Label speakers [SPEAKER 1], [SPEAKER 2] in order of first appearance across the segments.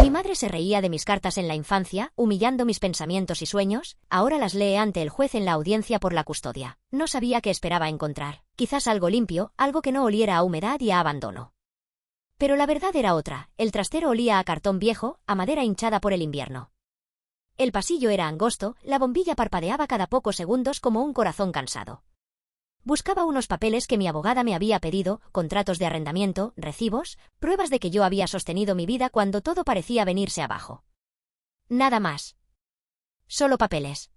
[SPEAKER 1] Mi madre se reía de mis cartas en la infancia, humillando mis pensamientos y sueños, ahora las lee ante el juez en la audiencia por la custodia. No sabía qué esperaba encontrar. Quizás algo limpio, algo que no oliera a humedad y a abandono. Pero la verdad era otra. El trastero olía a cartón viejo, a madera hinchada por el invierno. El pasillo era angosto, la bombilla parpadeaba cada pocos segundos como un corazón cansado. Buscaba unos papeles que mi abogada me había pedido, contratos de arrendamiento, recibos, pruebas de que yo había sostenido mi vida cuando todo parecía venirse abajo. Nada más. Solo papeles.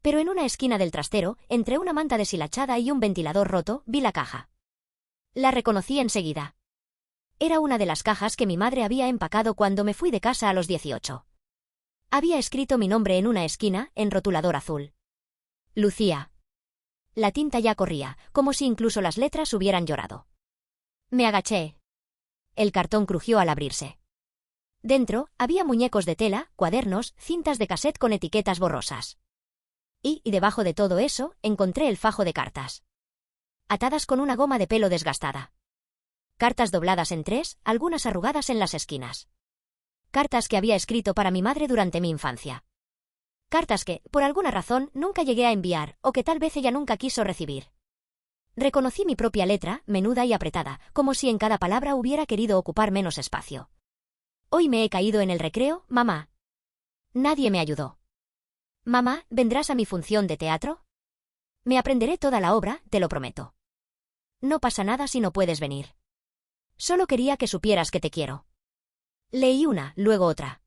[SPEAKER 1] Pero en una esquina del trastero, entre una manta deshilachada y un ventilador roto, vi la caja. La reconocí enseguida. Era una de las cajas que mi madre había empacado cuando me fui de casa a los 18. Había escrito mi nombre en una esquina, en rotulador azul. Lucía. La tinta ya corría, como si incluso las letras hubieran llorado. Me agaché. El cartón crujió al abrirse. Dentro, había muñecos de tela, cuadernos, cintas de cassette con etiquetas borrosas. Y debajo de todo eso, encontré el fajo de cartas. Atadas con una goma de pelo desgastada. Cartas dobladas en tres, algunas arrugadas en las esquinas. Cartas que había escrito para mi madre durante mi infancia. Cartas que, por alguna razón, nunca llegué a enviar, o que tal vez ella nunca quiso recibir. Reconocí mi propia letra, menuda y apretada, como si en cada palabra hubiera querido ocupar menos espacio. Hoy me he caído en el recreo, mamá. Nadie me ayudó. Mamá, ¿vendrás a mi función de teatro? Me aprenderé toda la obra, te lo prometo. No pasa nada si no puedes venir. Solo quería que supieras que te quiero. Leí una, luego otra.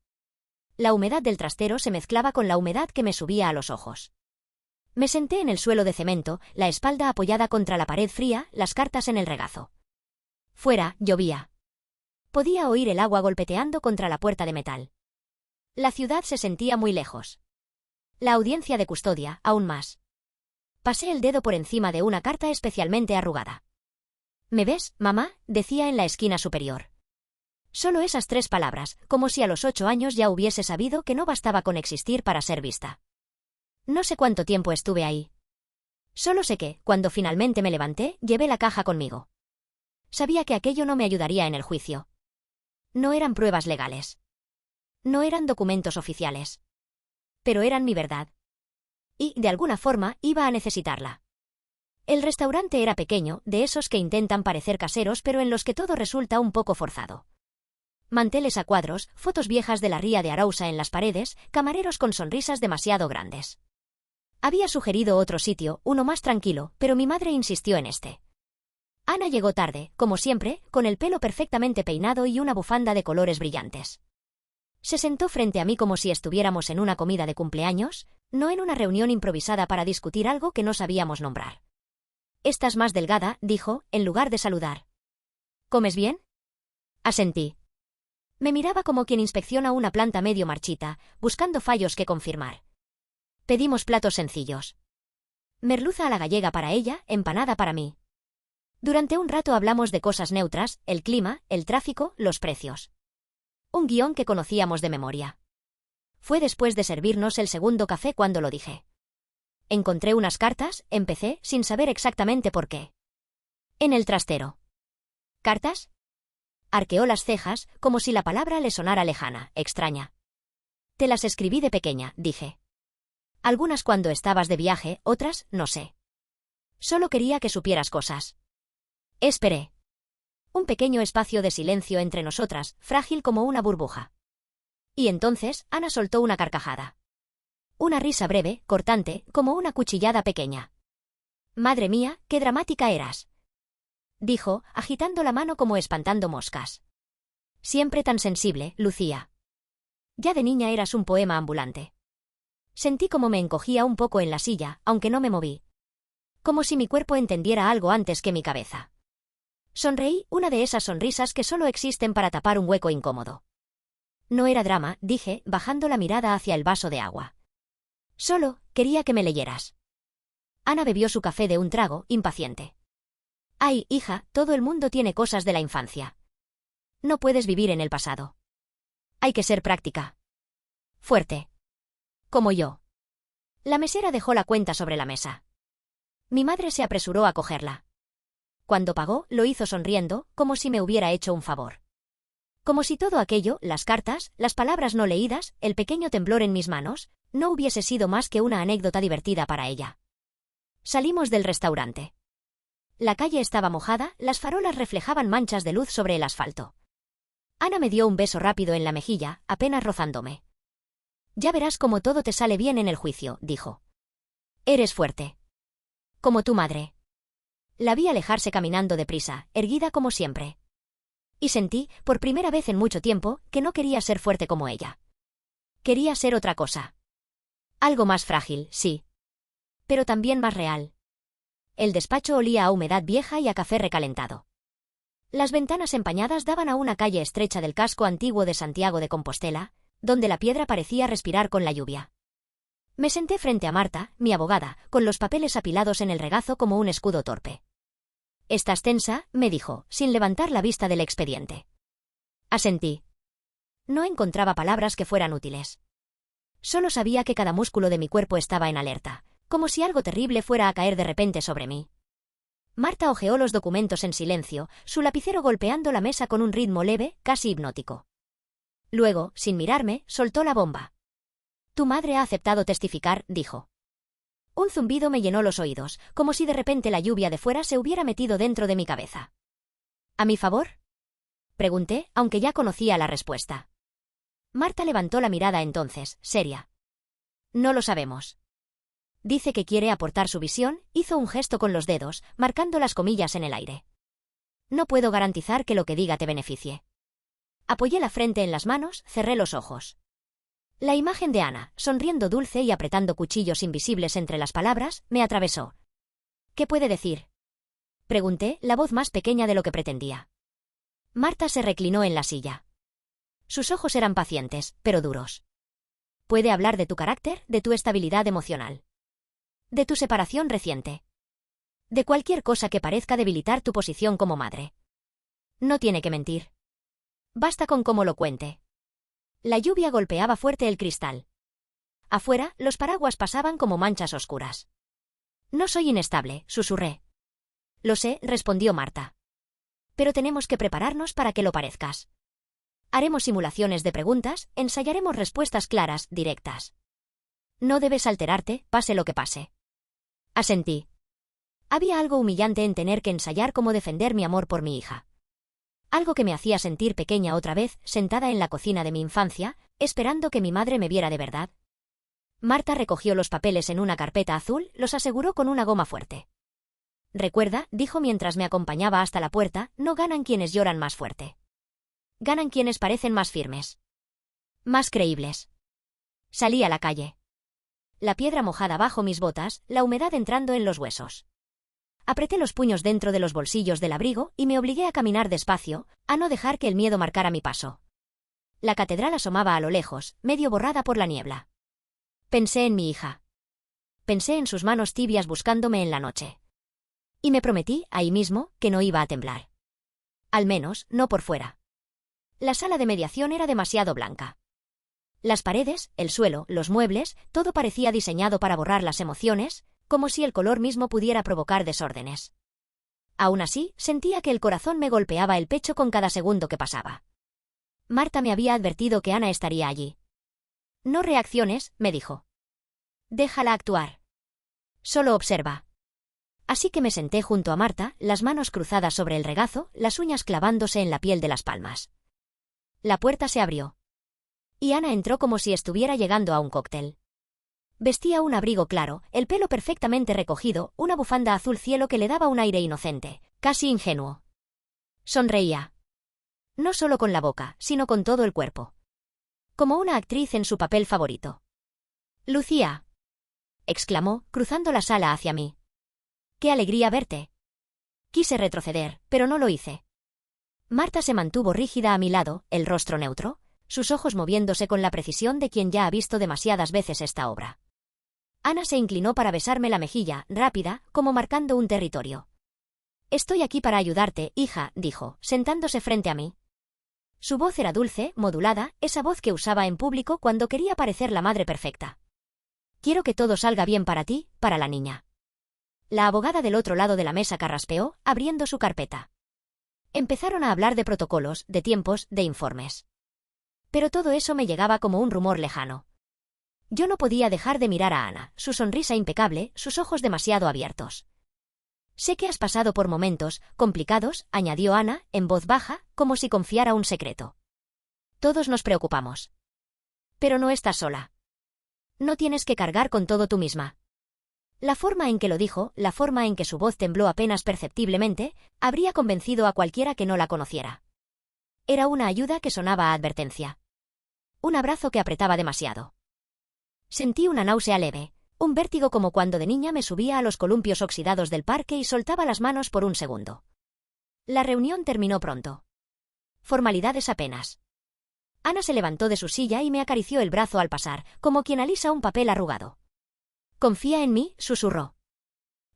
[SPEAKER 1] La humedad del trastero se mezclaba con la humedad que me subía a los ojos. Me senté en el suelo de cemento, la espalda apoyada contra la pared fría, las cartas en el regazo. Fuera, llovía. Podía oír el agua golpeteando contra la puerta de metal. La ciudad se sentía muy lejos. La audiencia de custodia, aún más. Pasé el dedo por encima de una carta especialmente arrugada. ¿Me ves, mamá?, decía en la esquina superior. Solo esas 3 palabras, como si a los 8 años ya hubiese sabido que no bastaba con existir para ser vista. No sé cuánto tiempo estuve ahí. Solo sé que, cuando finalmente me levanté, llevé la caja conmigo. Sabía que aquello no me ayudaría en el juicio. No eran pruebas legales. No eran documentos oficiales. Pero eran mi verdad. Y, de alguna forma, iba a necesitarla. El restaurante era pequeño, de esos que intentan parecer caseros pero en los que todo resulta un poco forzado. Manteles a cuadros, fotos viejas de la ría de Arousa en las paredes, camareros con sonrisas demasiado grandes. Había sugerido otro sitio, uno más tranquilo, pero mi madre insistió en este. Ana llegó tarde, como siempre, con el pelo perfectamente peinado y una bufanda de colores brillantes. Se sentó frente a mí como si estuviéramos en una comida de cumpleaños, no en una reunión improvisada para discutir algo que no sabíamos nombrar. «Estás más delgada», dijo, en lugar de saludar. «¿Comes bien?» Asentí. Me miraba como quien inspecciona una planta medio marchita, buscando fallos que confirmar. Pedimos platos sencillos. Merluza a la gallega para ella, empanada para mí. Durante un rato hablamos de cosas neutras, el clima, el tráfico, los precios. Un guión que conocíamos de memoria. Fue después de servirnos el segundo café cuando lo dije. Encontré unas cartas, empecé, sin saber exactamente por qué. En el trastero. ¿Cartas? Arqueó las cejas, como si la palabra le sonara lejana, extraña. Te las escribí de pequeña, dije. Algunas cuando estabas de viaje, otras, no sé. Solo quería que supieras cosas. Esperé. Un pequeño espacio de silencio entre nosotras, frágil como una burbuja. Y entonces, Ana soltó una carcajada. Una risa breve, cortante, como una cuchillada pequeña. Madre mía, qué dramática eras. Dijo, agitando la mano como espantando moscas. Siempre tan sensible, Lucía. Ya de niña eras un poema ambulante. Sentí como me encogía un poco en la silla, aunque no me moví. Como si mi cuerpo entendiera algo antes que mi cabeza. Sonreí, una de esas sonrisas que solo existen para tapar un hueco incómodo. No era drama, dije, bajando la mirada hacia el vaso de agua. Solo, quería que me leyeras. Ana bebió su café de un trago, impaciente. Ay, hija, todo el mundo tiene cosas de la infancia. No puedes vivir en el pasado. Hay que ser práctica. Fuerte. Como yo. La mesera dejó la cuenta sobre la mesa. Mi madre se apresuró a cogerla. Cuando pagó, lo hizo sonriendo, como si me hubiera hecho un favor. Como si todo aquello, las cartas, las palabras no leídas, el pequeño temblor en mis manos, no hubiese sido más que una anécdota divertida para ella. Salimos del restaurante. La calle estaba mojada, las farolas reflejaban manchas de luz sobre el asfalto. Ana me dio un beso rápido en la mejilla, apenas rozándome. Ya verás cómo todo te sale bien en el juicio, dijo. Eres fuerte. Como tu madre. La vi alejarse caminando deprisa, erguida como siempre. Y sentí, por primera vez en mucho tiempo, que no quería ser fuerte como ella. Quería ser otra cosa. Algo más frágil, sí. Pero también más real. El despacho olía a humedad vieja y a café recalentado. Las ventanas empañadas daban a una calle estrecha del casco antiguo de Santiago de Compostela, donde la piedra parecía respirar con la lluvia. Me senté frente a Marta, mi abogada, con los papeles apilados en el regazo como un escudo torpe. «¿Estás tensa?», me dijo, sin levantar la vista del expediente. Asentí. No encontraba palabras que fueran útiles. Solo sabía que cada músculo de mi cuerpo estaba en alerta, como si algo terrible fuera a caer de repente sobre mí. Marta hojeó los documentos en silencio, su lapicero golpeando la mesa con un ritmo leve, casi hipnótico. Luego, sin mirarme, soltó la bomba. «Tu madre ha aceptado testificar», dijo. Un zumbido me llenó los oídos, como si de repente la lluvia de fuera se hubiera metido dentro de mi cabeza. «¿A mi favor?», pregunté, aunque ya conocía la respuesta. Marta levantó la mirada entonces, seria. «No lo sabemos». Dice que quiere aportar su visión, hizo un gesto con los dedos, marcando las comillas en el aire. «No puedo garantizar que lo que diga te beneficie». Apoyé la frente en las manos, cerré los ojos. La imagen de Ana, sonriendo dulce y apretando cuchillos invisibles entre las palabras, me atravesó. «¿Qué puede decir?», pregunté, la voz más pequeña de lo que pretendía. Marta se reclinó en la silla. Sus ojos eran pacientes, pero duros. «Puede hablar de tu carácter, de tu estabilidad emocional. De tu separación reciente. De cualquier cosa que parezca debilitar tu posición como madre. No tiene que mentir. Basta con cómo lo cuente». La lluvia golpeaba fuerte el cristal. Afuera, los paraguas pasaban como manchas oscuras. «No soy inestable», susurré. «Lo sé», respondió Marta. «Pero tenemos que prepararnos para que lo parezcas. Haremos simulaciones de preguntas, ensayaremos respuestas claras, directas. No debes alterarte, pase lo que pase». Asentí. Había algo humillante en tener que ensayar cómo defender mi amor por mi hija. Algo que me hacía sentir pequeña otra vez, sentada en la cocina de mi infancia, esperando que mi madre me viera de verdad. Marta recogió los papeles en una carpeta azul, los aseguró con una goma fuerte. «Recuerda», dijo mientras me acompañaba hasta la puerta, «no ganan quienes lloran más fuerte. Ganan quienes parecen más firmes. Más creíbles». Salí a la calle. La piedra mojada bajo mis botas, la humedad entrando en los huesos. Apreté los puños dentro de los bolsillos del abrigo y me obligué a caminar despacio, a no dejar que el miedo marcara mi paso. La catedral asomaba a lo lejos, medio borrada por la niebla. Pensé en mi hija. Pensé en sus manos tibias buscándome en la noche. Y me prometí, ahí mismo, que no iba a temblar. Al menos, no por fuera. La sala de mediación era demasiado blanca. Las paredes, el suelo, los muebles, todo parecía diseñado para borrar las emociones, como si el color mismo pudiera provocar desórdenes. Aún así, sentía que el corazón me golpeaba el pecho con cada segundo que pasaba. Marta me había advertido que Ana estaría allí. «No reacciones», me dijo. «Déjala actuar. Solo observa». Así que me senté junto a Marta, las manos cruzadas sobre el regazo, las uñas clavándose en la piel de las palmas. La puerta se abrió. Y Ana entró como si estuviera llegando a un cóctel. Vestía un abrigo claro, el pelo perfectamente recogido, una bufanda azul cielo que le daba un aire inocente, casi ingenuo. Sonreía. No solo con la boca, sino con todo el cuerpo. Como una actriz en su papel favorito. «Lucía», exclamó, cruzando la sala hacia mí. «¡Qué alegría verte!». Quise retroceder, pero no lo hice. Marta se mantuvo rígida a mi lado, el rostro neutro, sus ojos moviéndose con la precisión de quien ya ha visto demasiadas veces esta obra. Ana se inclinó para besarme la mejilla, rápida, como marcando un territorio. «Estoy aquí para ayudarte, hija», dijo, sentándose frente a mí. Su voz era dulce, modulada, esa voz que usaba en público cuando quería parecer la madre perfecta. «Quiero que todo salga bien para ti, para la niña». La abogada del otro lado de la mesa carraspeó, abriendo su carpeta. Empezaron a hablar de protocolos, de tiempos, de informes. Pero todo eso me llegaba como un rumor lejano. Yo no podía dejar de mirar a Ana, su sonrisa impecable, sus ojos demasiado abiertos. Sé que has pasado por momentos complicados, añadió Ana, en voz baja, como si confiara un secreto. Todos nos preocupamos. Pero no estás sola. No tienes que cargar con todo tú misma. La forma en que lo dijo, la forma en que su voz tembló apenas perceptiblemente, habría convencido a cualquiera que no la conociera. Era una ayuda que sonaba a advertencia. Un abrazo que apretaba demasiado. Sentí una náusea leve, un vértigo como cuando de niña me subía a los columpios oxidados del parque y soltaba las manos por un segundo. La reunión terminó pronto. Formalidades apenas. Ana se levantó de su silla y me acarició el brazo al pasar, como quien alisa un papel arrugado. «Confía en mí», susurró.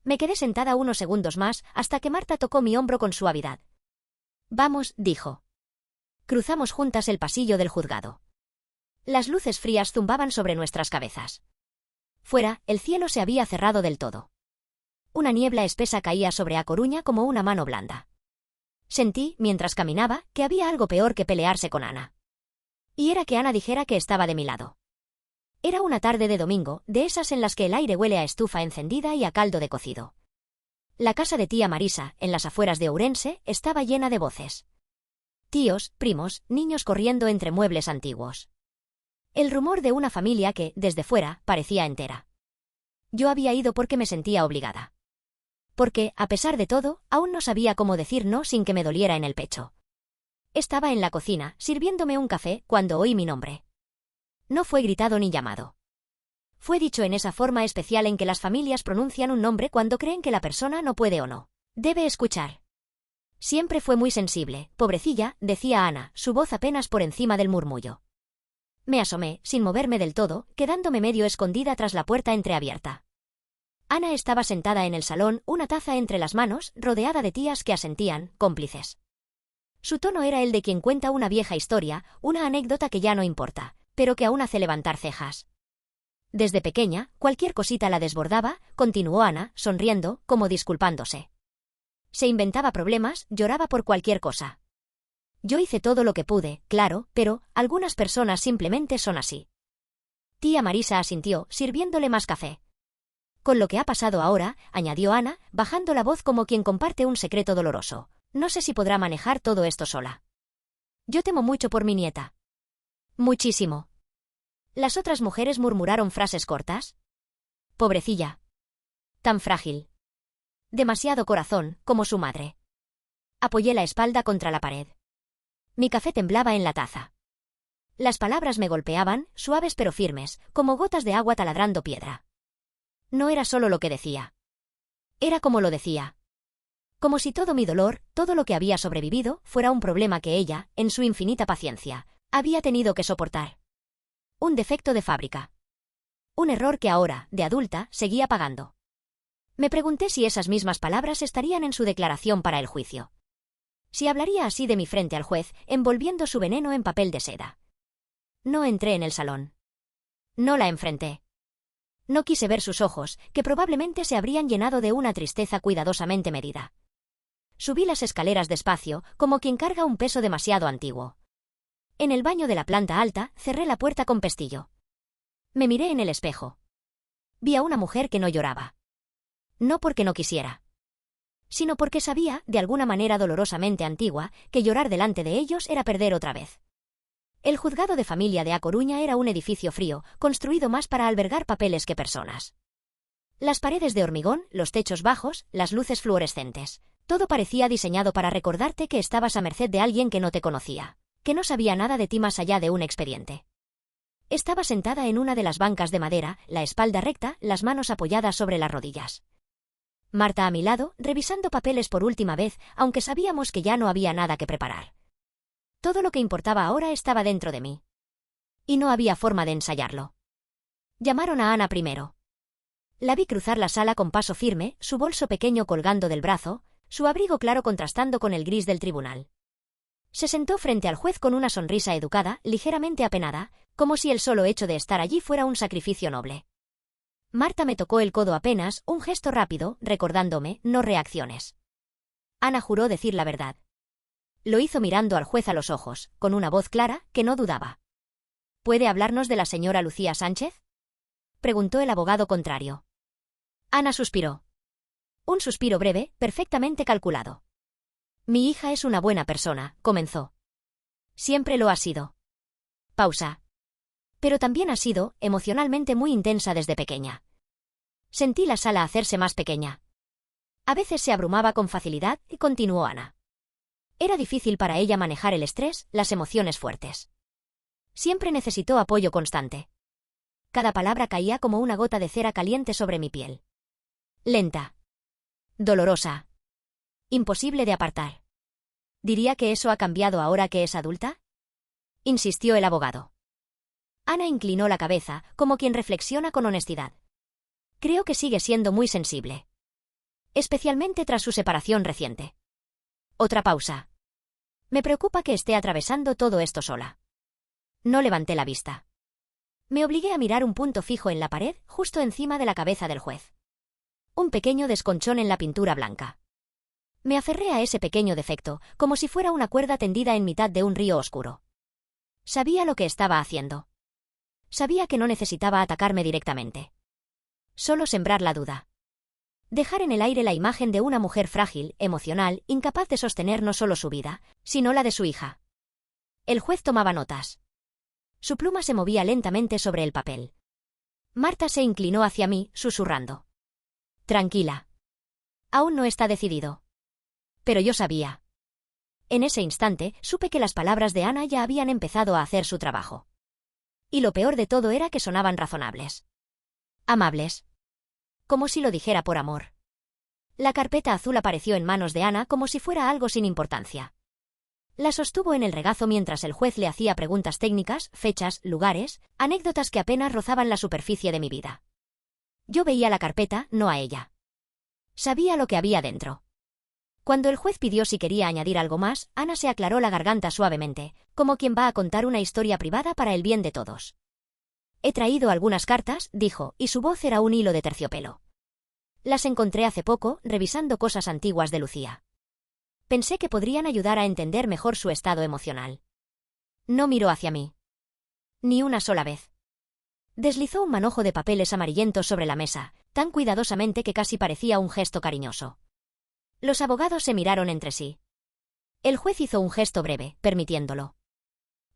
[SPEAKER 1] Me quedé sentada unos segundos más hasta que Marta tocó mi hombro con suavidad. «Vamos», dijo. Cruzamos juntas el pasillo del juzgado. Las luces frías zumbaban sobre nuestras cabezas. Fuera, el cielo se había cerrado del todo. Una niebla espesa caía sobre A Coruña como una mano blanda. Sentí, mientras caminaba, que había algo peor que pelearse con Ana. Y era que Ana dijera que estaba de mi lado. Era una tarde de domingo, de esas en las que el aire huele a estufa encendida y a caldo de cocido. La casa de tía Marisa, en las afueras de Ourense, estaba llena de voces. Tíos, primos, niños corriendo entre muebles antiguos. El rumor de una familia que, desde fuera, parecía entera. Yo había ido porque me sentía obligada. Porque, a pesar de todo, aún no sabía cómo decir no sin que me doliera en el pecho. Estaba en la cocina, sirviéndome un café, cuando oí mi nombre. No fue gritado ni llamado. Fue dicho en esa forma especial en que las familias pronuncian un nombre cuando creen que la persona no puede o no debe escuchar. Siempre fue muy sensible, pobrecilla, decía Ana, su voz apenas por encima del murmullo. Me asomé, sin moverme del todo, quedándome medio escondida tras la puerta entreabierta. Ana estaba sentada en el salón, una taza entre las manos, rodeada de tías que asentían, cómplices. Su tono era el de quien cuenta una vieja historia, una anécdota que ya no importa, pero que aún hace levantar cejas. Desde pequeña, cualquier cosita la desbordaba, continuó Ana, sonriendo, como disculpándose. Se inventaba problemas, lloraba por cualquier cosa. Yo hice todo lo que pude, claro, pero algunas personas simplemente son así. Tía Marisa asintió, sirviéndole más café. Con lo que ha pasado ahora, añadió Ana, bajando la voz como quien comparte un secreto doloroso. No sé si podrá manejar todo esto sola. Yo temo mucho por mi nieta. Muchísimo. Las otras mujeres murmuraron frases cortas. Pobrecilla. Tan frágil. Demasiado corazón, como su madre. Apoyé la espalda contra la pared. Mi café temblaba en la taza. Las palabras me golpeaban, suaves pero firmes, como gotas de agua taladrando piedra. No era solo lo que decía. Era como lo decía. Como si todo mi dolor, todo lo que había sobrevivido, fuera un problema que ella, en su infinita paciencia, había tenido que soportar. Un defecto de fábrica. Un error que ahora, de adulta, seguía pagando. Me pregunté si esas mismas palabras estarían en su declaración para el juicio. Si hablaría así de mí frente al juez, envolviendo su veneno en papel de seda. No entré en el salón. No la enfrenté. No quise ver sus ojos, que probablemente se habrían llenado de una tristeza cuidadosamente medida. Subí las escaleras despacio, como quien carga un peso demasiado antiguo. En el baño de la planta alta, cerré la puerta con pestillo. Me miré en el espejo. Vi a una mujer que no lloraba. No porque no quisiera, sino porque sabía, de alguna manera dolorosamente antigua, que llorar delante de ellos era perder otra vez. El juzgado de familia de A Coruña era un edificio frío, construido más para albergar papeles que personas. Las paredes de hormigón, los techos bajos, las luces fluorescentes. Todo parecía diseñado para recordarte que estabas a merced de alguien que no te conocía, que no sabía nada de ti más allá de un expediente. Estaba sentada en una de las bancas de madera, la espalda recta, las manos apoyadas sobre las rodillas. Marta a mi lado, revisando papeles por última vez, aunque sabíamos que ya no había nada que preparar. Todo lo que importaba ahora estaba dentro de mí. Y no había forma de ensayarlo. Llamaron a Ana primero. La vi cruzar la sala con paso firme, su bolso pequeño colgando del brazo, su abrigo claro contrastando con el gris del tribunal. Se sentó frente al juez con una sonrisa educada, ligeramente apenada, como si el solo hecho de estar allí fuera un sacrificio noble. Marta me tocó el codo apenas, un gesto rápido, recordándome, no reacciones. Ana juró decir la verdad. Lo hizo mirando al juez a los ojos, con una voz clara, que no dudaba. ¿Puede hablarnos de la señora Lucía Sánchez?, preguntó el abogado contrario. Ana suspiró. Un suspiro breve, perfectamente calculado. Mi hija es una buena persona, comenzó. Siempre lo ha sido. Pausa. Pero también ha sido, emocionalmente, muy intensa desde pequeña. Sentí la sala hacerse más pequeña. A veces se abrumaba con facilidad, y continuó Ana. Era difícil para ella manejar el estrés, las emociones fuertes. Siempre necesitó apoyo constante. Cada palabra caía como una gota de cera caliente sobre mi piel. Lenta. Dolorosa. Imposible de apartar. ¿Diría que eso ha cambiado ahora que es adulta?, insistió el abogado. Ana inclinó la cabeza, como quien reflexiona con honestidad. Creo que sigue siendo muy sensible. Especialmente tras su separación reciente. Otra pausa. Me preocupa que esté atravesando todo esto sola. No levanté la vista. Me obligué a mirar un punto fijo en la pared, justo encima de la cabeza del juez. Un pequeño desconchón en la pintura blanca. Me aferré a ese pequeño defecto, como si fuera una cuerda tendida en mitad de un río oscuro. Sabía lo que estaba haciendo. Sabía que no necesitaba atacarme directamente. Solo sembrar la duda. Dejar en el aire la imagen de una mujer frágil, emocional, incapaz de sostener no solo su vida, sino la de su hija. El juez tomaba notas. Su pluma se movía lentamente sobre el papel. Marta se inclinó hacia mí, susurrando. Tranquila. Aún no está decidido. Pero yo sabía. En ese instante, supe que las palabras de Ana ya habían empezado a hacer su trabajo. Y lo peor de todo era que sonaban razonables. Amables. Como si lo dijera por amor. La carpeta azul apareció en manos de Ana como si fuera algo sin importancia. La sostuvo en el regazo mientras el juez le hacía preguntas técnicas, fechas, lugares, anécdotas que apenas rozaban la superficie de mi vida. Yo veía la carpeta, no a ella. Sabía lo que había dentro. Cuando el juez pidió si quería añadir algo más, Ana se aclaró la garganta suavemente, como quien va a contar una historia privada para el bien de todos. He traído algunas cartas, dijo, y su voz era un hilo de terciopelo. Las encontré hace poco, revisando cosas antiguas de Lucía. Pensé que podrían ayudar a entender mejor su estado emocional. No miró hacia mí. Ni una sola vez. Deslizó un manojo de papeles amarillentos sobre la mesa, tan cuidadosamente que casi parecía un gesto cariñoso. Los abogados se miraron entre sí. El juez hizo un gesto breve, permitiéndolo.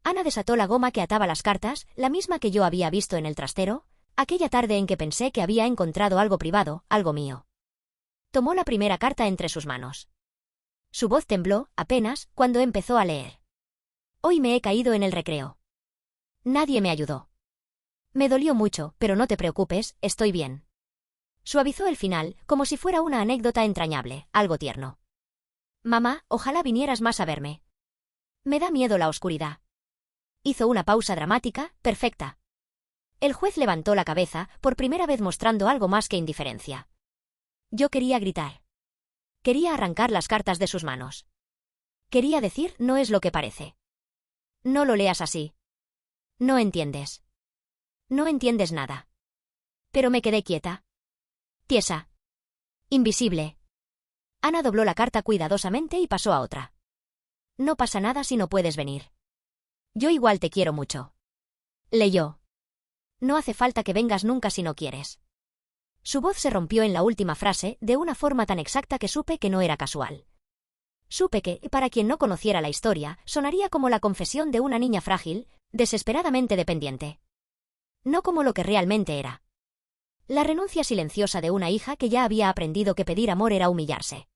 [SPEAKER 1] Ana desató la goma que ataba las cartas, la misma que yo había visto en el trastero, aquella tarde en que pensé que había encontrado algo privado, algo mío. Tomó la primera carta entre sus manos. Su voz tembló, apenas, cuando empezó a leer. Hoy me he caído en el recreo. Nadie me ayudó. Me dolió mucho, pero no te preocupes, estoy bien. Suavizó el final, como si fuera una anécdota entrañable, algo tierno. Mamá, ojalá vinieras más a verme. Me da miedo la oscuridad. Hizo una pausa dramática, perfecta. El juez levantó la cabeza, por primera vez mostrando algo más que indiferencia. Yo quería gritar. Quería arrancar las cartas de sus manos. Quería decir, no es lo que parece. No lo leas así. No entiendes. No entiendes nada. Pero me quedé quieta. Tiesa. Invisible. Ana dobló la carta cuidadosamente y pasó a otra. No pasa nada si no puedes venir. Yo igual te quiero mucho. Leyó. No hace falta que vengas nunca si no quieres. Su voz se rompió en la última frase, de una forma tan exacta que supe que no era casual. Supe que, para quien no conociera la historia, sonaría como la confesión de una niña frágil, desesperadamente dependiente. No como lo que realmente era. La renuncia silenciosa de una hija que ya había aprendido que pedir amor era humillarse.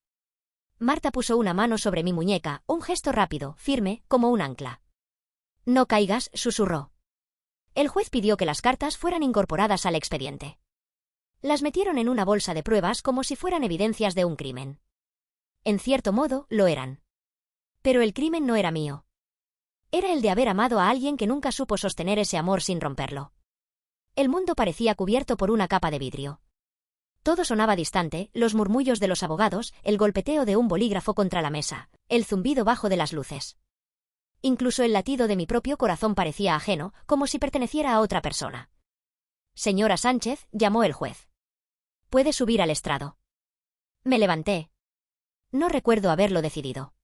[SPEAKER 1] Marta puso una mano sobre mi muñeca, un gesto rápido, firme, como un ancla. No caigas, susurró. El juez pidió que las cartas fueran incorporadas al expediente. Las metieron en una bolsa de pruebas como si fueran evidencias de un crimen. En cierto modo, lo eran. Pero el crimen no era mío. Era el de haber amado a alguien que nunca supo sostener ese amor sin romperlo. El mundo parecía cubierto por una capa de vidrio. Todo sonaba distante, los murmullos de los abogados, el golpeteo de un bolígrafo contra la mesa, el zumbido bajo de las luces. Incluso el latido de mi propio corazón parecía ajeno, como si perteneciera a otra persona. Señora Sánchez, llamó el juez. Puede subir al estrado. Me levanté. No recuerdo haberlo decidido.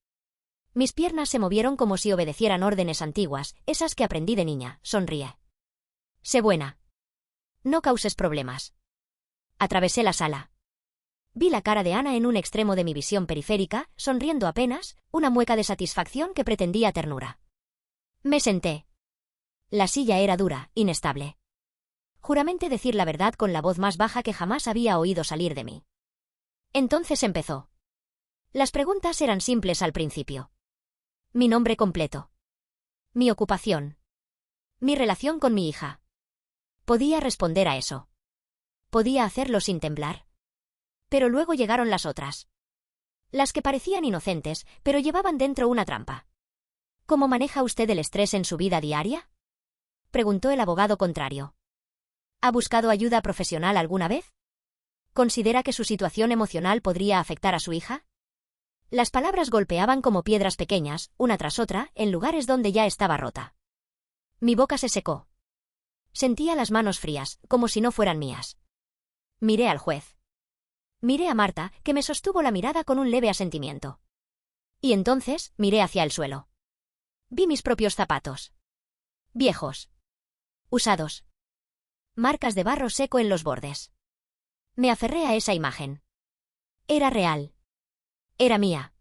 [SPEAKER 1] Mis piernas se movieron como si obedecieran órdenes antiguas, esas que aprendí de niña. Sonríe. Sé buena. No causes problemas. Atravesé la sala. Vi la cara de Ana en un extremo de mi visión periférica, sonriendo apenas, una mueca de satisfacción que pretendía ternura. Me senté. La silla era dura, inestable. Juramenté decir la verdad con la voz más baja que jamás había oído salir de mí. Entonces empezó. Las preguntas eran simples al principio. Mi nombre completo. Mi ocupación. Mi relación con mi hija. Podía responder a eso. Podía hacerlo sin temblar. Pero luego llegaron las otras. Las que parecían inocentes, pero llevaban dentro una trampa. ¿Cómo maneja usted el estrés en su vida diaria?, preguntó el abogado contrario. ¿Ha buscado ayuda profesional alguna vez? ¿Considera que su situación emocional podría afectar a su hija? Las palabras golpeaban como piedras pequeñas, una tras otra, en lugares donde ya estaba rota. Mi boca se secó. Sentía las manos frías, como si no fueran mías. Miré al juez. Miré a Marta, que me sostuvo la mirada con un leve asentimiento. Y entonces, miré hacia el suelo. Vi mis propios zapatos. Viejos. Usados. Marcas de barro seco en los bordes. Me aferré a esa imagen. Era real. Era mía.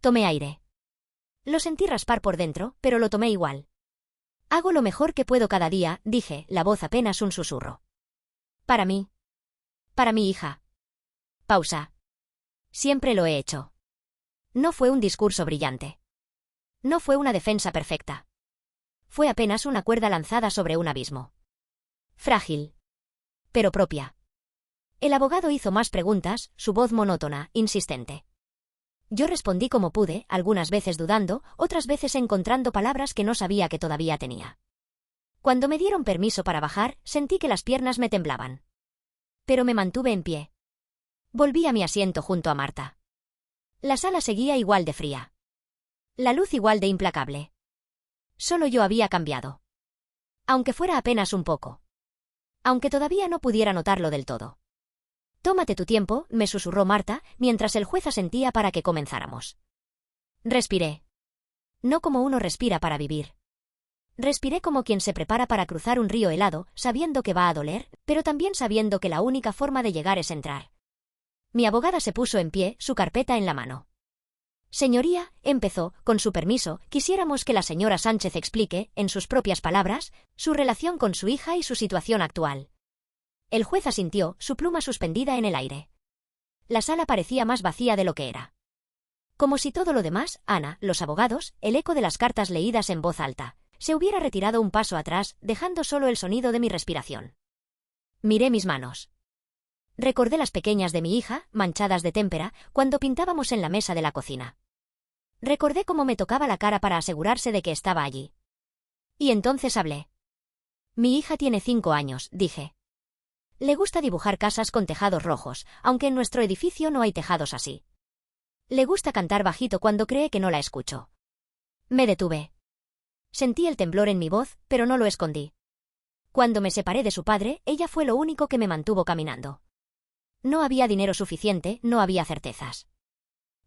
[SPEAKER 1] Tomé aire. Lo sentí raspar por dentro, pero lo tomé igual. Hago lo mejor que puedo cada día, dije, la voz apenas un susurro. Para mí. Para mi hija. Pausa. Siempre lo he hecho. No fue un discurso brillante. No fue una defensa perfecta. Fue apenas una cuerda lanzada sobre un abismo. Frágil. Pero propia. El abogado hizo más preguntas, su voz monótona, insistente. Yo respondí como pude, algunas veces dudando, otras veces encontrando palabras que no sabía que todavía tenía. Cuando me dieron permiso para bajar, sentí que las piernas me temblaban. Pero me mantuve en pie. Volví a mi asiento junto a Marta. La sala seguía igual de fría. La luz igual de implacable. Solo yo había cambiado. Aunque fuera apenas un poco. Aunque todavía no pudiera notarlo del todo. Tómate tu tiempo, me susurró Marta, mientras el juez asentía para que comenzáramos. Respiré. No como uno respira para vivir. Respiré como quien se prepara para cruzar un río helado, sabiendo que va a doler, pero también sabiendo que la única forma de llegar es entrar. Mi abogada se puso en pie, su carpeta en la mano. Señoría, empezó, con su permiso, quisiéramos que la señora Sánchez explique, en sus propias palabras, su relación con su hija y su situación actual. El juez asintió, su pluma suspendida en el aire. La sala parecía más vacía de lo que era. Como si todo lo demás, Ana, los abogados, el eco de las cartas leídas en voz alta, se hubiera retirado un paso atrás, dejando solo el sonido de mi respiración. Miré mis manos. Recordé las pequeñas de mi hija, manchadas de témpera, cuando pintábamos en la mesa de la cocina. Recordé cómo me tocaba la cara para asegurarse de que estaba allí. Y entonces hablé. Mi hija tiene 5 años, dije. Le gusta dibujar casas con tejados rojos, aunque en nuestro edificio no hay tejados así. Le gusta cantar bajito cuando cree que no la escucho. Me detuve. Sentí el temblor en mi voz, pero no lo escondí. Cuando me separé de su padre, ella fue lo único que me mantuvo caminando. No había dinero suficiente, no había certezas.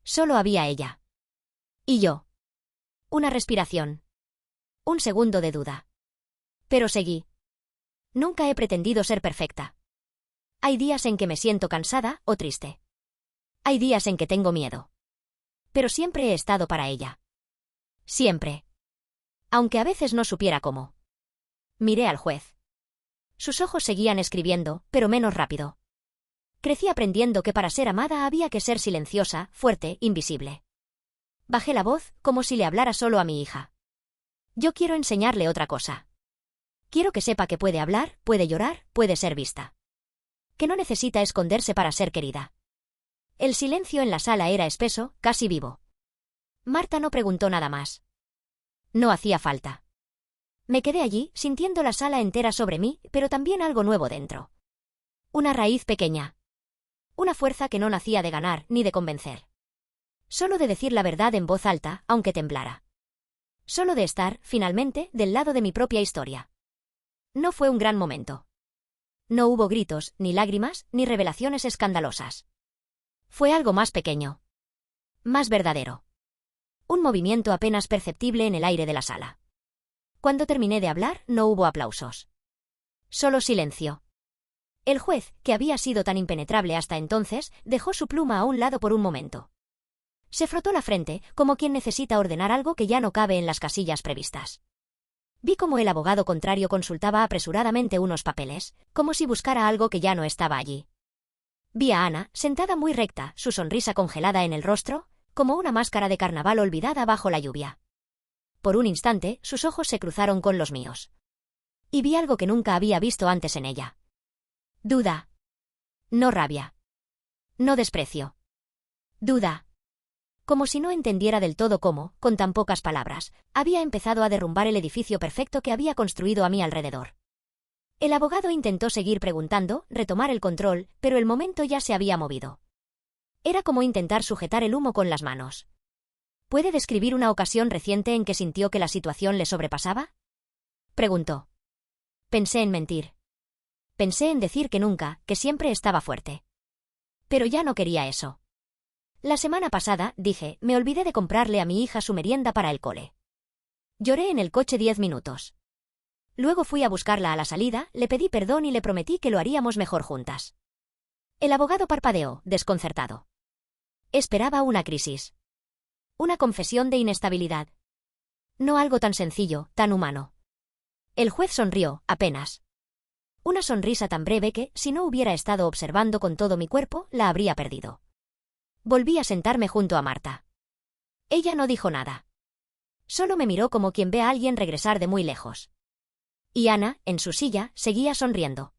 [SPEAKER 1] Solo había ella. Y yo. Una respiración. Un segundo de duda. Pero seguí. Nunca he pretendido ser perfecta. Hay días en que me siento cansada o triste. Hay días en que tengo miedo. Pero siempre he estado para ella. Siempre. Aunque a veces no supiera cómo. Miré al juez. Sus ojos seguían escribiendo, pero menos rápido. Crecí aprendiendo que para ser amada había que ser silenciosa, fuerte, invisible. Bajé la voz, como si le hablara solo a mi hija. Yo quiero enseñarle otra cosa. Quiero que sepa que puede hablar, puede llorar, puede ser vista. Que no necesita esconderse para ser querida. El silencio en la sala era espeso, casi vivo. Marta no preguntó nada más. No hacía falta. Me quedé allí, sintiendo la sala entera sobre mí, pero también algo nuevo dentro. Una raíz pequeña. Una fuerza que no nacía de ganar, ni de convencer. Solo de decir la verdad en voz alta, aunque temblara. Solo de estar, finalmente, del lado de mi propia historia. No fue un gran momento. No hubo gritos, ni lágrimas, ni revelaciones escandalosas. Fue algo más pequeño. Más verdadero. Un movimiento apenas perceptible en el aire de la sala. Cuando terminé de hablar, no hubo aplausos. Solo silencio. El juez, que había sido tan impenetrable hasta entonces, dejó su pluma a un lado por un momento. Se frotó la frente, como quien necesita ordenar algo que ya no cabe en las casillas previstas. Vi cómo el abogado contrario consultaba apresuradamente unos papeles, como si buscara algo que ya no estaba allí. Vi a Ana, sentada muy recta, su sonrisa congelada en el rostro, como una máscara de carnaval olvidada bajo la lluvia. Por un instante, sus ojos se cruzaron con los míos. Y vi algo que nunca había visto antes en ella. Duda. No rabia. No desprecio. Duda. Como si no entendiera del todo cómo, con tan pocas palabras, había empezado a derrumbar el edificio perfecto que había construido a mi alrededor. El abogado intentó seguir preguntando, retomar el control, pero el momento ya se había movido. Era como intentar sujetar el humo con las manos. ¿Puede describir una ocasión reciente en que sintió que la situación le sobrepasaba? Preguntó. Pensé en mentir. Pensé en decir que nunca, que siempre estaba fuerte. Pero ya no quería eso. La semana pasada, dije, me olvidé de comprarle a mi hija su merienda para el cole. Lloré en el coche 10 minutos. Luego fui a buscarla a la salida, le pedí perdón y le prometí que lo haríamos mejor juntas. El abogado parpadeó, desconcertado. Esperaba una crisis. Una confesión de inestabilidad. No algo tan sencillo, tan humano. El juez sonrió, apenas. Una sonrisa tan breve que, si no hubiera estado observando con todo mi cuerpo, la habría perdido. Volví a sentarme junto a Marta. Ella no dijo nada. Solo me miró como quien ve a alguien regresar de muy lejos. Y Ana, en su silla, seguía sonriendo.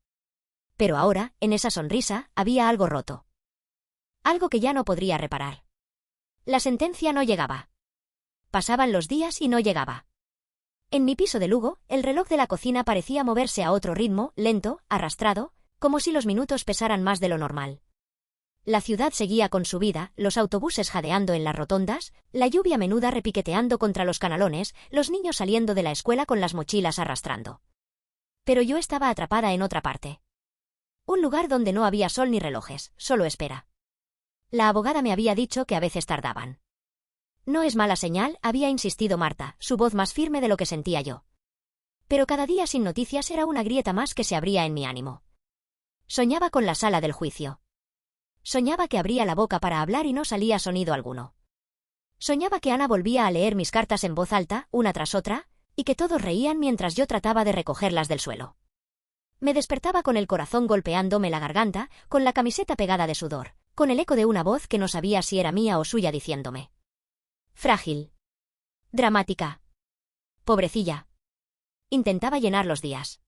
[SPEAKER 1] Pero ahora, en esa sonrisa, había algo roto. Algo que ya no podría reparar. La sentencia no llegaba. Pasaban los días y no llegaba. En mi piso de Lugo, el reloj de la cocina parecía moverse a otro ritmo, lento, arrastrado, como si los minutos pesaran más de lo normal. La ciudad seguía con su vida, los autobuses jadeando en las rotondas, la lluvia menuda repiqueteando contra los canalones, los niños saliendo de la escuela con las mochilas arrastrando. Pero yo estaba atrapada en otra parte. Un lugar donde no había sol ni relojes, solo espera. La abogada me había dicho que a veces tardaban. No es mala señal, había insistido Marta, su voz más firme de lo que sentía yo. Pero cada día sin noticias era una grieta más que se abría en mi ánimo. Soñaba con la sala del juicio. Soñaba que abría la boca para hablar y no salía sonido alguno. Soñaba que Ana volvía a leer mis cartas en voz alta, una tras otra, y que todos reían mientras yo trataba de recogerlas del suelo. Me despertaba con el corazón golpeándome la garganta, con la camiseta pegada de sudor, con el eco de una voz que no sabía si era mía o suya diciéndome. Frágil. Dramática. Pobrecilla. Intentaba llenar los días.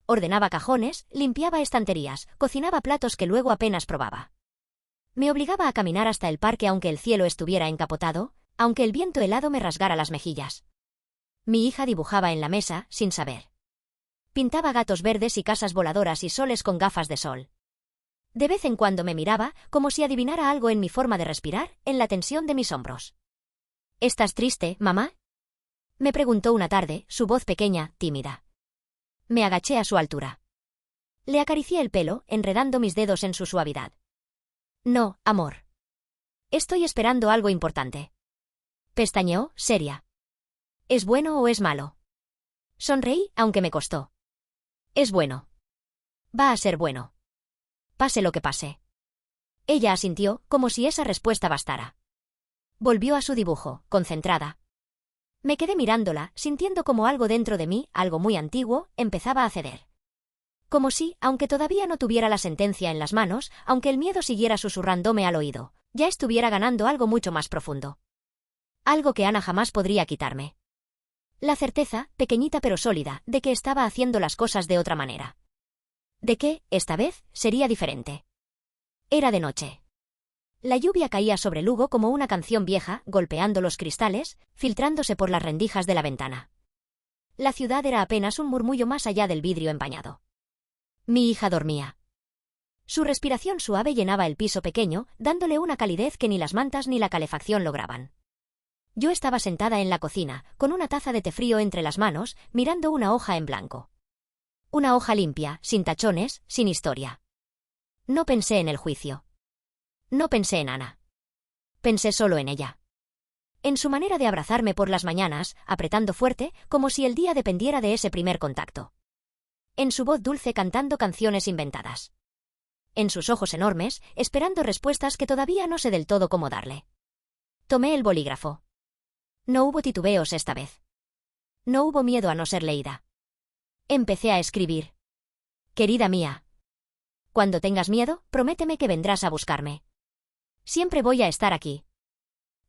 [SPEAKER 1] Ordenaba cajones, limpiaba estanterías, cocinaba platos que luego apenas probaba. Me obligaba a caminar hasta el parque aunque el cielo estuviera encapotado, aunque el viento helado me rasgara las mejillas. Mi hija dibujaba en la mesa, sin saber. Pintaba gatos verdes y casas voladoras y soles con gafas de sol. De vez en cuando me miraba, como si adivinara algo en mi forma de respirar, en la tensión de mis hombros. ¿Estás triste, mamá? Me preguntó una tarde, su voz pequeña, tímida. Me agaché a su altura. Le acaricié el pelo, enredando mis dedos en su suavidad. No, amor. Estoy esperando algo importante. Pestañeó, seria. ¿Es bueno o es malo? Sonreí, aunque me costó. Es bueno. Va a ser bueno. Pase lo que pase. Ella asintió, como si esa respuesta bastara. Volvió a su dibujo, concentrada. Me quedé mirándola, sintiendo como algo dentro de mí, algo muy antiguo, empezaba a ceder. Como si, aunque todavía no tuviera la sentencia en las manos, aunque el miedo siguiera susurrándome al oído, ya estuviera ganando algo mucho más profundo. Algo que Ana jamás podría quitarme. La certeza, pequeñita pero sólida, de que estaba haciendo las cosas de otra manera. De que, esta vez, sería diferente. Era de noche. La lluvia caía sobre Lugo como una canción vieja, golpeando los cristales, filtrándose por las rendijas de la ventana. La ciudad era apenas un murmullo más allá del vidrio empañado. Mi hija dormía. Su respiración suave llenaba el piso pequeño, dándole una calidez que ni las mantas ni la calefacción lograban. Yo estaba sentada en la cocina, con una taza de té frío entre las manos, mirando una hoja en blanco. Una hoja limpia, sin tachones, sin historia. No pensé en el juicio. No pensé en Ana. Pensé solo en ella. En su manera de abrazarme por las mañanas, apretando fuerte, como si el día dependiera de ese primer contacto. En su voz dulce cantando canciones inventadas. En sus ojos enormes, esperando respuestas que todavía no sé del todo cómo darle. Tomé el bolígrafo. No hubo titubeos esta vez. No hubo miedo a no ser leída. Empecé a escribir. Querida mía. Cuando tengas miedo, prométeme que vendrás a buscarme. Siempre voy a estar aquí.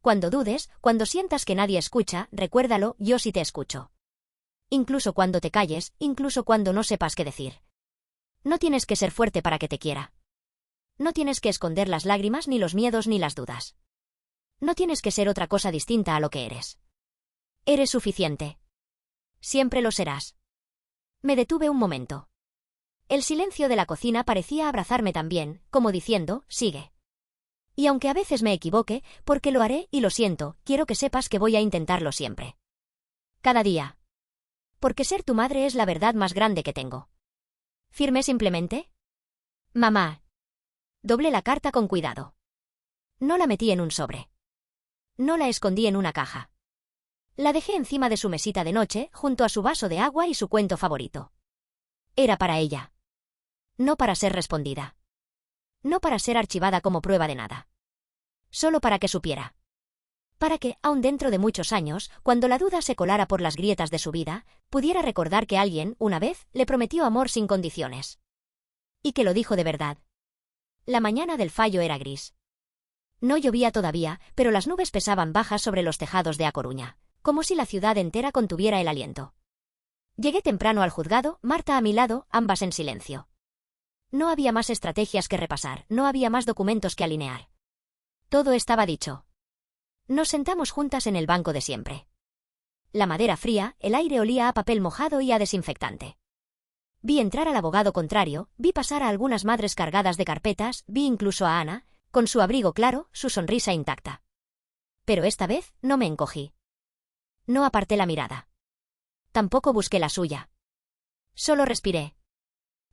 [SPEAKER 1] Cuando dudes, cuando sientas que nadie escucha, recuérdalo, yo sí te escucho. Incluso cuando te calles, incluso cuando no sepas qué decir. No tienes que ser fuerte para que te quiera. No tienes que esconder las lágrimas, ni los miedos, ni las dudas. No tienes que ser otra cosa distinta a lo que eres. Eres suficiente. Siempre lo serás. Me detuve un momento. El silencio de la cocina parecía abrazarme también, como diciendo, sigue. Y aunque a veces me equivoque, porque lo haré y lo siento, quiero que sepas que voy a intentarlo siempre. Cada día. Porque ser tu madre es la verdad más grande que tengo. ¿Firmé simplemente? Mamá. Doblé la carta con cuidado. No la metí en un sobre. No la escondí en una caja. La dejé encima de su mesita de noche, junto a su vaso de agua y su cuento favorito. Era para ella. No para ser respondida. No para ser archivada como prueba de nada. Solo para que supiera. Para que, aun dentro de muchos años, cuando la duda se colara por las grietas de su vida, pudiera recordar que alguien, una vez, le prometió amor sin condiciones. Y que lo dijo de verdad. La mañana del fallo era gris. No llovía todavía, pero las nubes pesaban bajas sobre los tejados de A Coruña, como si la ciudad entera contuviera el aliento. Llegué temprano al juzgado, Marta a mi lado, ambas en silencio. No había más estrategias que repasar, no había más documentos que alinear. Todo estaba dicho. Nos sentamos juntas en el banco de siempre. La madera fría, el aire olía a papel mojado y a desinfectante. Vi entrar al abogado contrario, vi pasar a algunas madres cargadas de carpetas, vi incluso a Ana, con su abrigo claro, su sonrisa intacta. Pero esta vez no me encogí. No aparté la mirada. Tampoco busqué la suya. Solo respiré.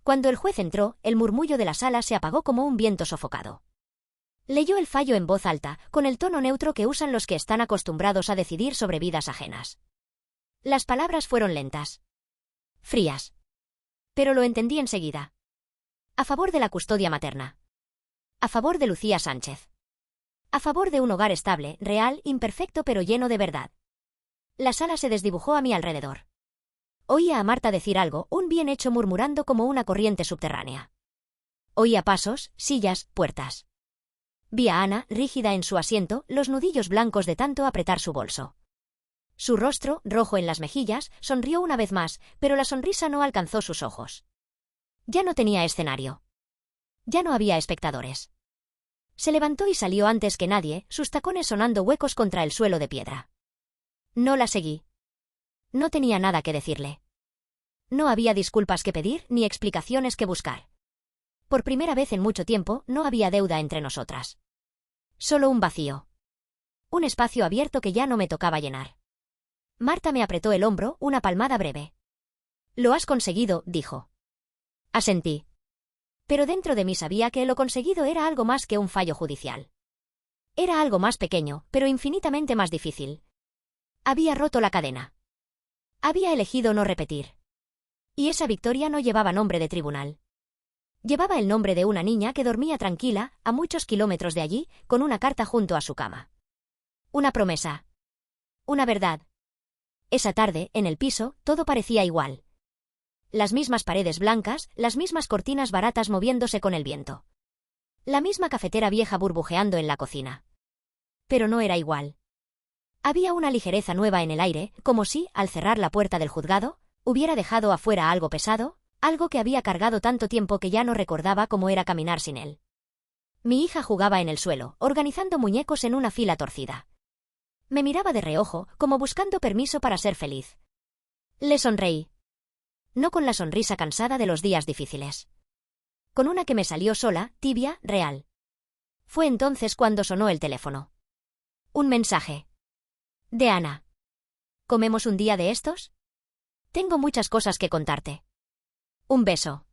[SPEAKER 1] Cuando el juez entró, el murmullo de la sala se apagó como un viento sofocado. Leyó el fallo en voz alta, con el tono neutro que usan los que están acostumbrados a decidir sobre vidas ajenas. Las palabras fueron lentas. Frías. Pero lo entendí enseguida. A favor de la custodia materna. A favor de Lucía Sánchez. A favor de un hogar estable, real, imperfecto pero lleno de verdad. La sala se desdibujó a mi alrededor. Oía a Marta decir algo, un bien hecho murmurando como una corriente subterránea. Oía pasos, sillas, puertas. Vi a Ana, rígida en su asiento, los nudillos blancos de tanto apretar su bolso. Su rostro, rojo en las mejillas, sonrió una vez más, pero la sonrisa no alcanzó sus ojos. Ya no tenía escenario. Ya no había espectadores. Se levantó y salió antes que nadie, sus tacones sonando huecos contra el suelo de piedra. No la seguí. No tenía nada que decirle. No había disculpas que pedir ni explicaciones que buscar. Por primera vez en mucho tiempo, no había deuda entre nosotras. Solo un vacío. Un espacio abierto que ya no me tocaba llenar. Marta me apretó el hombro, una palmada breve. Lo has conseguido, dijo. Asentí. Pero dentro de mí sabía que lo conseguido era algo más que un fallo judicial. Era algo más pequeño, pero infinitamente más difícil. Había roto la cadena. Había elegido no repetir. Y esa victoria no llevaba nombre de tribunal. Llevaba el nombre de una niña que dormía tranquila, a muchos kilómetros de allí, con una carta junto a su cama. Una promesa. Una verdad. Esa tarde, en el piso, todo parecía igual. Las mismas paredes blancas, las mismas cortinas baratas moviéndose con el viento. La misma cafetera vieja burbujeando en la cocina. Pero no era igual. Había una ligereza nueva en el aire, como si, al cerrar la puerta del juzgado, hubiera dejado afuera algo pesado, algo que había cargado tanto tiempo que ya no recordaba cómo era caminar sin él. Mi hija jugaba en el suelo, organizando muñecos en una fila torcida. Me miraba de reojo, como buscando permiso para ser feliz. Le sonreí. No con la sonrisa cansada de los días difíciles. Con una que me salió sola, tibia, real. Fue entonces cuando sonó el teléfono. Un mensaje. De Ana. ¿Comemos un día de estos? Tengo muchas cosas que contarte. Un beso.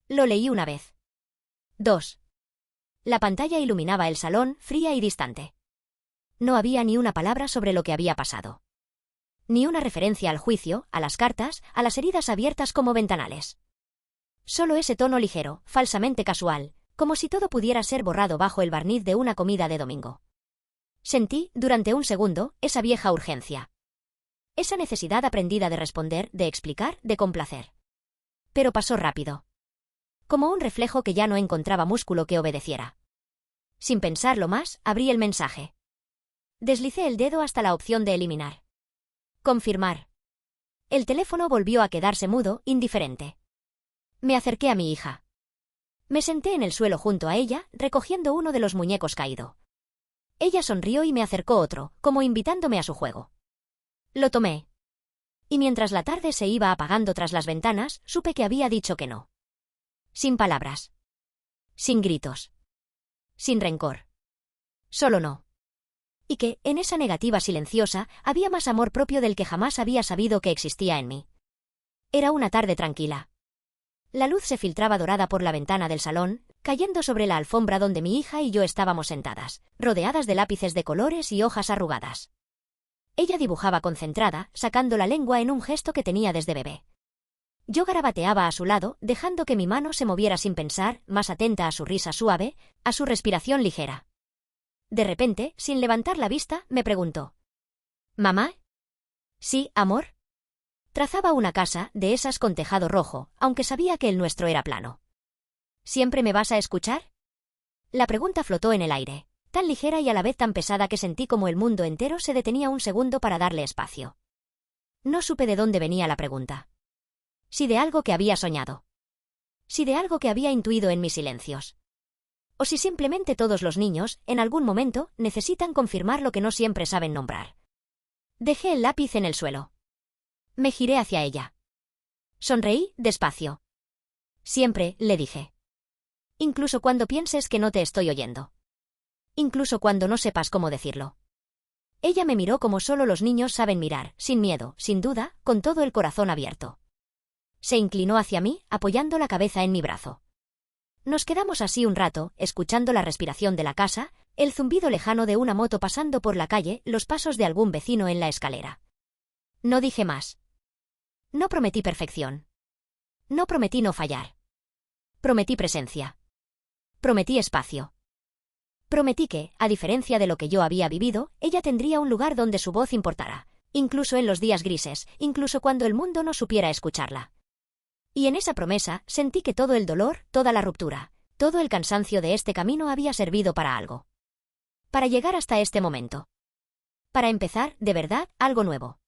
[SPEAKER 1] Lo leí una vez. 2. La pantalla iluminaba el salón, fría y distante. No había ni una palabra sobre lo que había pasado. Ni una referencia al juicio, a las cartas, a las heridas abiertas como ventanales. Solo ese tono ligero, falsamente casual, como si todo pudiera ser borrado bajo el barniz de una comida de domingo. Sentí, durante un segundo, esa vieja urgencia. Esa necesidad aprendida de responder, de explicar, de complacer. Pero pasó rápido. Como un reflejo que ya no encontraba músculo que obedeciera. Sin pensarlo más, abrí el mensaje. Deslicé el dedo hasta la opción de eliminar. Confirmar. El teléfono volvió a quedarse mudo, indiferente. Me acerqué a mi hija. Me senté en el suelo junto a ella, recogiendo uno de los muñecos caído. Ella sonrió y me acercó otro, como invitándome a su juego. Lo tomé. Y mientras la tarde se iba apagando tras las ventanas, supe que había dicho que no. Sin palabras. Sin gritos. Sin rencor. Solo no. Y que, en esa negativa silenciosa, había más amor propio del que jamás había sabido que existía en mí. Era una tarde tranquila. La luz se filtraba dorada por la ventana del salón, cayendo sobre la alfombra donde mi hija y yo estábamos sentadas, rodeadas de lápices de colores y hojas arrugadas. Ella dibujaba concentrada, sacando la lengua en un gesto que tenía desde bebé. Yo garabateaba a su lado, dejando que mi mano se moviera sin pensar, más atenta a su risa suave, a su respiración ligera. De repente, sin levantar la vista, me preguntó. ¿Mamá? Sí, amor. Trazaba una casa, de esas con tejado rojo, aunque sabía que el nuestro era plano. ¿Siempre me vas a escuchar? La pregunta flotó en el aire, tan ligera y a la vez tan pesada que sentí como el mundo entero se detenía un segundo para darle espacio. No supe de dónde venía la pregunta. Si de algo que había soñado. Si de algo que había intuido en mis silencios. O si simplemente todos los niños, en algún momento, necesitan confirmar lo que no siempre saben nombrar. Dejé el lápiz en el suelo. Me giré hacia ella. Sonreí, despacio. Siempre, le dije. Incluso cuando pienses que no te estoy oyendo. Incluso cuando no sepas cómo decirlo. Ella me miró como solo los niños saben mirar, sin miedo, sin duda, con todo el corazón abierto. Se inclinó hacia mí, apoyando la cabeza en mi brazo. Nos quedamos así un rato, escuchando la respiración de la casa, el zumbido lejano de una moto pasando por la calle, los pasos de algún vecino en la escalera. No dije más. No prometí perfección. No prometí no fallar. Prometí presencia. Prometí espacio. Prometí que, a diferencia de lo que yo había vivido, ella tendría un lugar donde su voz importara, incluso en los días grises, incluso cuando el mundo no supiera escucharla. Y en esa promesa sentí que todo el dolor, toda la ruptura, todo el cansancio de este camino había servido para algo. Para llegar hasta este momento. Para empezar, de verdad, algo nuevo.